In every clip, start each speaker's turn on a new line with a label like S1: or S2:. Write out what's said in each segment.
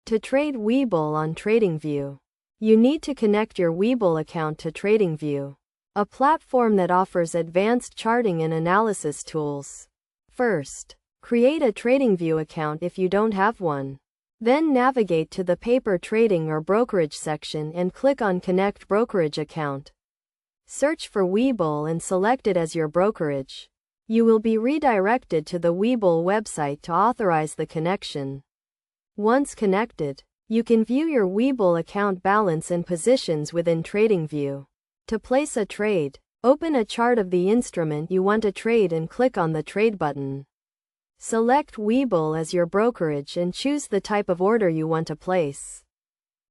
S1: To trade Webull on TradingView, you need to connect your Webull account to TradingView, a platform that offers advanced charting and analysis tools. First, create a TradingView account if you don't have one. Then navigate to the paper trading or brokerage section and click on Connect Brokerage Account. Search for Webull and select it as your brokerage. You will be redirected to the Webull website to authorize the connection. Once connected, you can view your Webull account balance and positions within TradingView. To place a trade, open a chart of the instrument you want to trade and click on the Trade button. Select Webull as your brokerage and choose the type of order you want to place,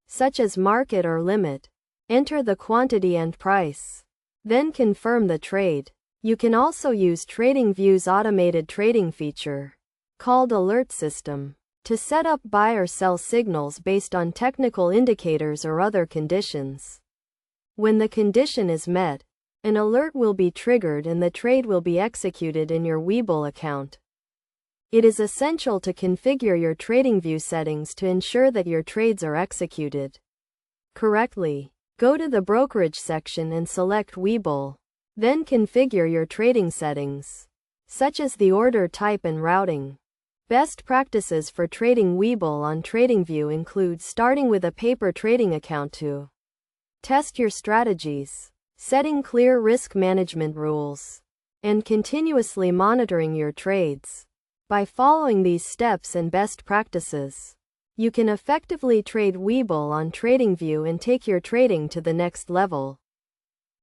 S1: such as market or limit. Enter the quantity and price. Then confirm the trade. You can also use TradingView's automated trading feature, called Alert System, to set up buy or sell signals based on technical indicators or other conditions. When the condition is met, an alert will be triggered and the trade will be executed in your Webull account. It is essential to configure your TradingView settings to ensure that your trades are executed correctly. Go to the brokerage section and select Webull. Then configure your trading settings, such as the order type and routing. Best practices for trading Webull on TradingView include starting with a paper trading account to test your strategies, setting clear risk management rules, and continuously monitoring your trades. By following these steps and best practices, you can effectively trade Webull on TradingView and take your trading to the next level.